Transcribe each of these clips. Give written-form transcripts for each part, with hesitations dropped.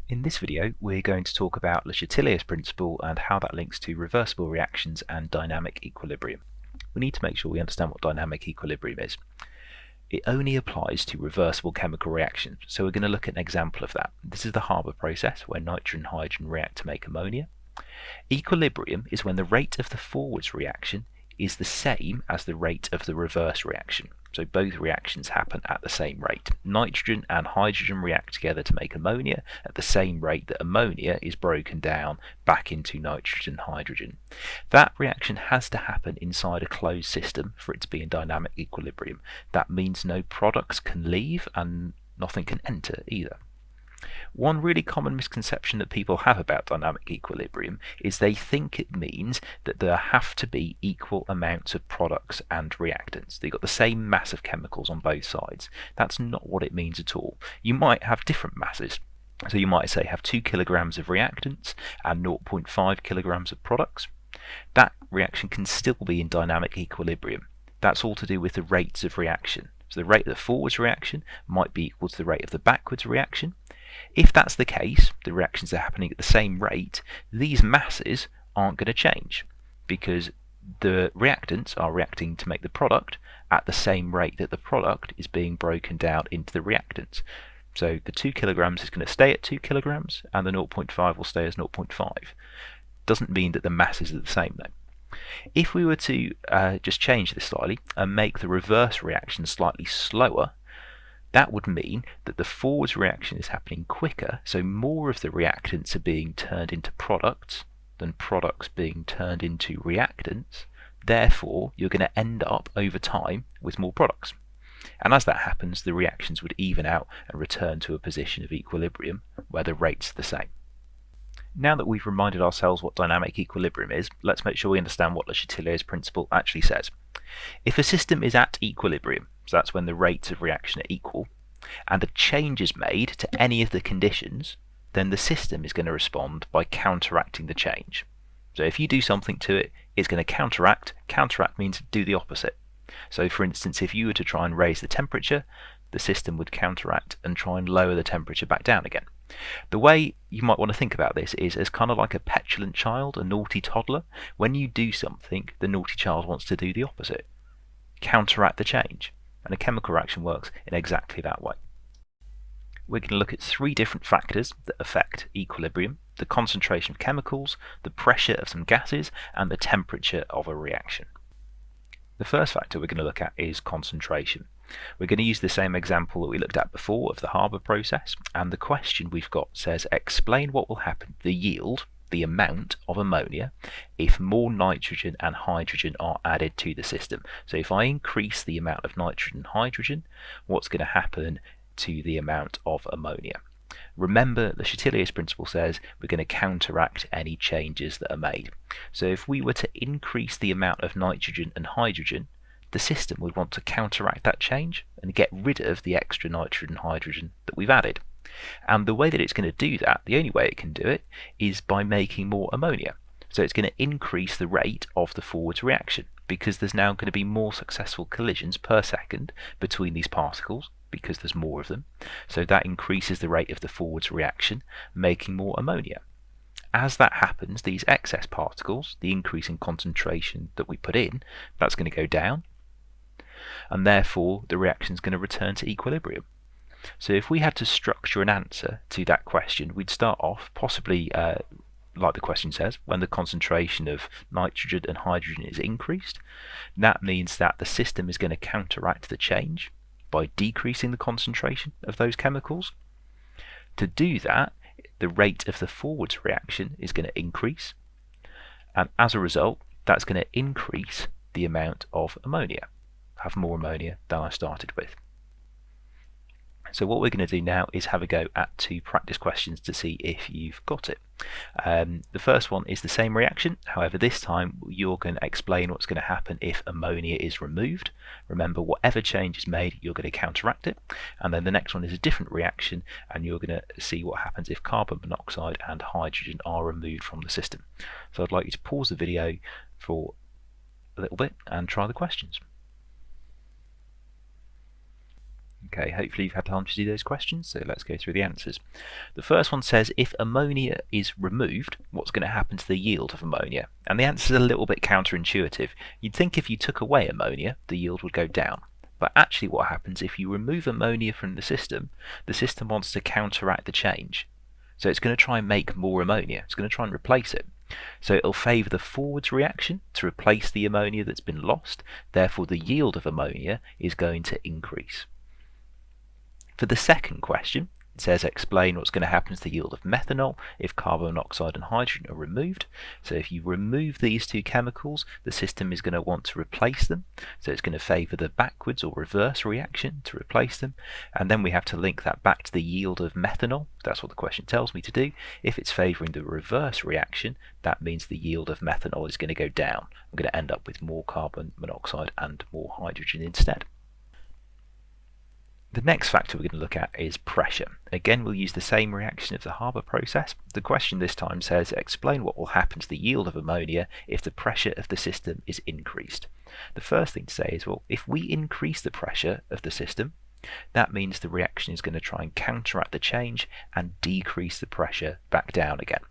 In this video, we're going to talk about Le Chatelier's principle and how that links to reversible reactions and dynamic equilibrium. We need to make sure we understand what dynamic equilibrium is. It only applies to reversible chemical reactions, so we're going to look at an example of that. This is the Haber process, where nitrogen and hydrogen react to make ammonia. Equilibrium is when the rate of the forwards reaction is the same as the rate of the reverse reaction. So both reactions happen at the same rate. Nitrogen and hydrogen react together to make ammonia at the same rate that ammonia is broken down back into nitrogen and hydrogen. That reaction has to happen inside a closed system for it to be in dynamic equilibrium. That means no products can leave and nothing can enter either. One really common misconception that people have about dynamic equilibrium is they think it means that there have to be equal amounts of products and reactants. They've got the same mass of chemicals on both sides. That's not what it means at all. You might have different masses. So you might say have 2 kilograms of reactants and 0.5 kilograms of products. That reaction can still be in dynamic equilibrium. That's all to do with the rates of reaction. So the rate of the forwards reaction might be equal to the rate of the backwards reaction. If that's the case, the reactions are happening at the same rate, these masses aren't going to change because the reactants are reacting to make the product at the same rate that the product is being broken down into the reactants. So the 2 kilograms is going to stay at 2 kilograms and the 0.5 will stay as 0.5. Doesn't mean that the masses are the same though. If we were to just change this slightly and make the reverse reaction slightly slower, that would mean that the forwards reaction is happening quicker, so more of the reactants are being turned into products than products being turned into reactants. Therefore, you're going to end up over time with more products. And as that happens, the reactions would even out and return to a position of equilibrium where the rate's the same. Now that we've reminded ourselves what dynamic equilibrium is, let's make sure we understand what Le Chatelier's principle actually says. If a system is at equilibrium, so that's when the rates of reaction are equal, and a change is made to any of the conditions, then the system is going to respond by counteracting the change. So if you do something to it, it's going to counteract. Counteract means do the opposite. So for instance, if you were to try and raise the temperature, the system would counteract and try and lower the temperature back down again. The way you might want to think about this is as kind of like a petulant child, a naughty toddler. When you do something, the naughty child wants to do the opposite. Counteract the change. And a chemical reaction works in exactly that way. We're going to look at 3 different factors that affect equilibrium: the concentration of chemicals, the pressure of some gases, and the temperature of a reaction. The first factor we're going to look at is concentration. We're going to use the same example that we looked at before of the Haber process, and the question we've got says explain what will happen to the yield, the amount of ammonia, if more nitrogen and hydrogen are added to the system. So if I increase the amount of nitrogen and hydrogen, what's going to happen to the amount of ammonia? Remember, the Chatelier's principle says we're going to counteract any changes that are made. So if we were to increase the amount of nitrogen and hydrogen, the system would want to counteract that change and get rid of the extra nitrogen and hydrogen that we've added. And the way that it's going to do that, the only way it can do it, is by making more ammonia. So it's going to increase the rate of the forwards reaction because there's now going to be more successful collisions per second between these particles because there's more of them. So that increases the rate of the forwards reaction, making more ammonia. As that happens, these excess particles, the increase in concentration that we put in, that's going to go down, and therefore the reaction is going to return to equilibrium. So if we had to structure an answer to that question, we'd start off possibly like the question says, when the concentration of nitrogen and hydrogen is increased. That means that the system is going to counteract the change by decreasing the concentration of those chemicals. To do that, the rate of the forwards reaction is going to increase, and as a result, that's going to increase the amount of ammonia. Have more ammonia than I started with. So what we're going to do now is have a go at 2 practice questions to see if you've got it. The first one is the same reaction, however this time you're going to explain what's going to happen if ammonia is removed. Remember, whatever change is made, you're going to counteract it. And then the next one is a different reaction, and you're going to see what happens if carbon monoxide and hydrogen are removed from the system. So I'd like you to pause the video for a little bit and try the questions. Okay, hopefully you've had time to do those questions, so let's go through the answers. The first one says, if ammonia is removed, what's going to happen to the yield of ammonia? And the answer is a little bit counterintuitive. You'd think if you took away ammonia, the yield would go down. But actually what happens if you remove ammonia from the system wants to counteract the change. So it's going to try and make more ammonia. It's going to try and replace it. So it'll favour the forwards reaction to replace the ammonia that's been lost. Therefore, the yield of ammonia is going to increase. For the second question, it says explain what's going to happen to the yield of methanol if carbon monoxide and hydrogen are removed. So if you remove these two chemicals, the system is going to want to replace them. So it's going to favour the backwards or reverse reaction to replace them. And then we have to link that back to the yield of methanol. That's what the question tells me to do. If it's favouring the reverse reaction, that means the yield of methanol is going to go down. I'm going to end up with more carbon monoxide and more hydrogen instead. The next factor we're going to look at is pressure. Again, we'll use the same reaction of the Haber process. The question this time says, explain what will happen to the yield of ammonia if the pressure of the system is increased. The first thing to say is, well, if we increase the pressure of the system, that means the reaction is going to try and counteract the change and decrease the pressure back down again.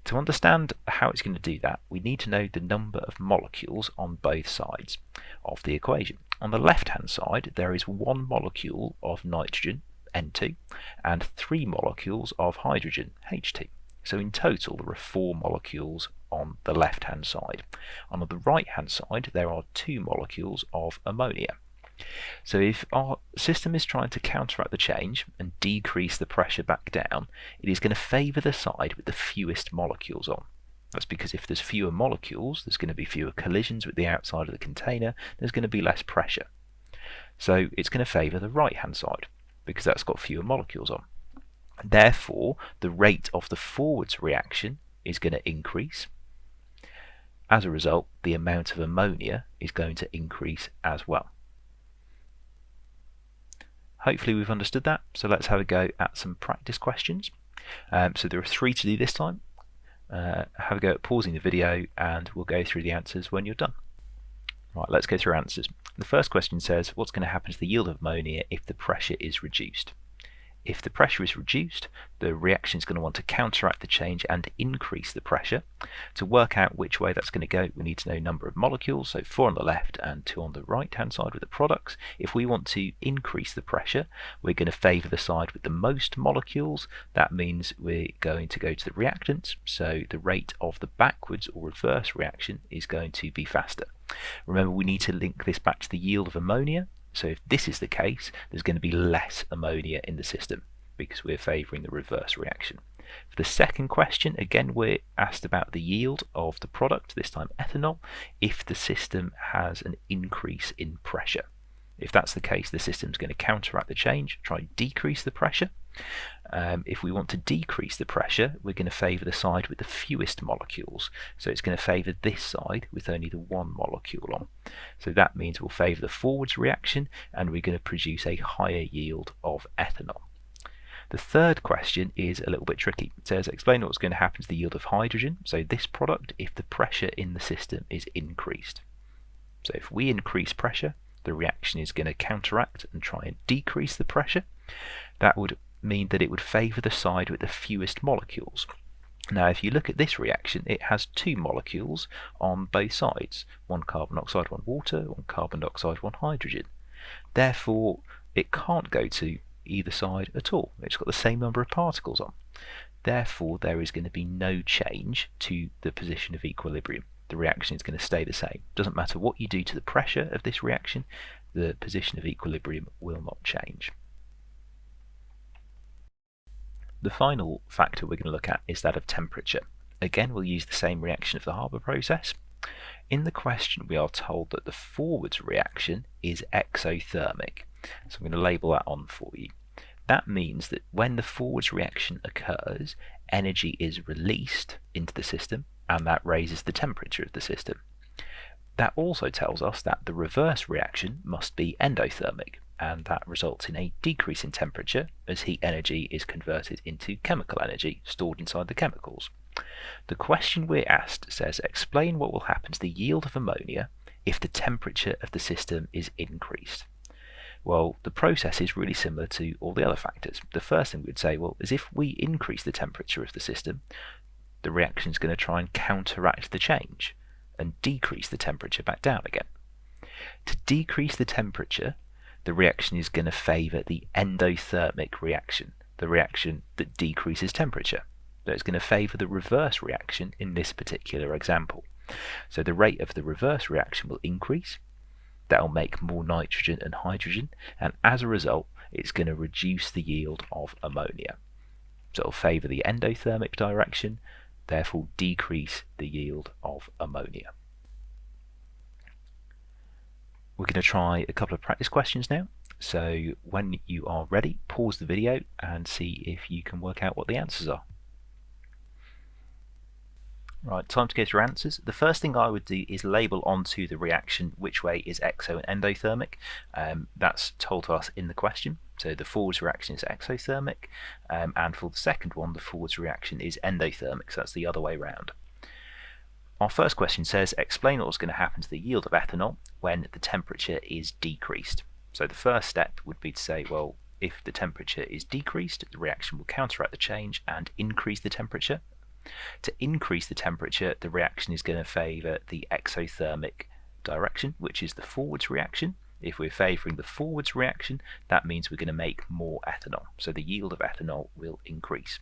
To understand how it's going to do that, we need to know the number of molecules on both sides of the equation. On the left-hand side, there is 1 molecule of nitrogen, N2, and 3 molecules of hydrogen, H2. So in total, there are 4 molecules on the left-hand side. On the right-hand side, there are 2 molecules of ammonia. So if our system is trying to counteract the change and decrease the pressure back down, it is going to favour the side with the fewest molecules on. That's because if there's fewer molecules, there's going to be fewer collisions with the outside of the container, there's going to be less pressure. So it's going to favour the right-hand side because that's got fewer molecules on. Therefore, the rate of the forwards reaction is going to increase. As a result, the amount of ammonia is going to increase as well. Hopefully we've understood that, so let's have a go at some practice questions. So there are 3 to do this time. Have a go at pausing the video and we'll go through the answers when you're done. Right, let's go through answers. The first question says, what's going to happen to the yield of ammonia if the pressure is reduced? If the pressure is reduced, the reaction is going to want to counteract the change and increase the pressure. To work out which way that's going to go, we need to know number of molecules, so 4 on the left and 2 on the right hand side with the products. If we want to increase the pressure, we're going to favour the side with the most molecules. That means we're going to go to the reactants, so the rate of the backwards or reverse reaction is going to be faster. Remember, we need to link this back to the yield of ammonia. So if this is the case, there's going to be less ammonia in the system because we're favouring the reverse reaction. For the second question, again we're asked about the yield of the product, this time ethanol, if the system has an increase in pressure. If that's the case, the system's going to counteract the change, try and decrease the pressure. If we want to decrease the pressure, we're going to favour the side with the fewest molecules. So it's going to favour this side with only the 1 molecule on. So that means we'll favour the forwards reaction and we're going to produce a higher yield of ethanol. The third question is a little bit tricky. It says, explain what's going to happen to the yield of hydrogen, so this product, if the pressure in the system is increased. So if we increase pressure, the reaction is going to counteract and try and decrease the pressure. That would mean that it would favour the side with the fewest molecules. Now if you look at this reaction, it has 2 molecules on both sides, 1 carbon dioxide, 1 water, 1 carbon dioxide, 1 hydrogen. Therefore it can't go to either side at all. It's got the same number of particles on. Therefore there is going to be no change to the position of equilibrium. The reaction is going to stay the same. Doesn't matter what you do to the pressure of this reaction, the position of equilibrium will not change. The final factor we're going to look at is that of temperature. Again, we'll use the same reaction of the Haber process. In the question, we are told that the forwards reaction is exothermic. So I'm going to label that on for you. That means that when the forwards reaction occurs, energy is released into the system, and that raises the temperature of the system. That also tells us that the reverse reaction must be endothermic, and that results in a decrease in temperature as heat energy is converted into chemical energy stored inside the chemicals. The question we're asked says, explain what will happen to the yield of ammonia if the temperature of the system is increased. Well, the process is really similar to all the other factors. The first thing we'd say, well, is if we increase the temperature of the system, the reaction is going to try and counteract the change and decrease the temperature back down again. To decrease the temperature, the reaction is going to favour the endothermic reaction, the reaction that decreases temperature. So it's going to favour the reverse reaction in this particular example. So the rate of the reverse reaction will increase. That'll make more nitrogen and hydrogen, and as a result, it's going to reduce the yield of ammonia. So it'll favour the endothermic direction, therefore decrease the yield of ammonia. We're going to try a couple of practice questions now. So when you are ready, pause the video and see if you can work out what the answers are. Right, time to go through answers. The first thing I would do is label onto the reaction which way is exo and endothermic. That's told to us in the question. So the forwards reaction is exothermic, and for the second one, the forwards reaction is endothermic, so that's the other way round. Our first question says, explain what's going to happen to the yield of ethanol when the temperature is decreased. So the first step would be to say, well, if the temperature is decreased, the reaction will counteract the change and increase the temperature. To increase the temperature, the reaction is going to favour the exothermic direction, which is the forwards reaction. If we're favouring the forwards reaction, that means we're going to make more ethanol. So the yield of ethanol will increase.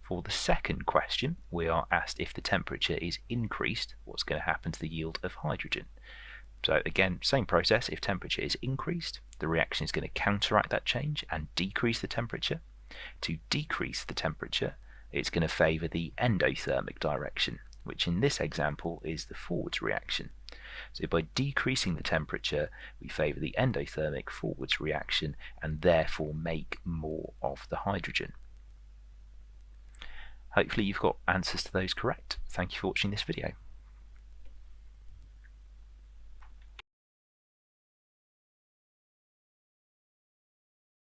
For the second question, we are asked if the temperature is increased, what's going to happen to the yield of hydrogen. So again, same process. If temperature is increased, the reaction is going to counteract that change and decrease the temperature. To decrease the temperature, it's going to favour the endothermic direction, which in this example is the forwards reaction. So by decreasing the temperature, we favour the endothermic forwards reaction and therefore make more of the hydrogen. Hopefully you've got answers to those correct. Thank you for watching this video.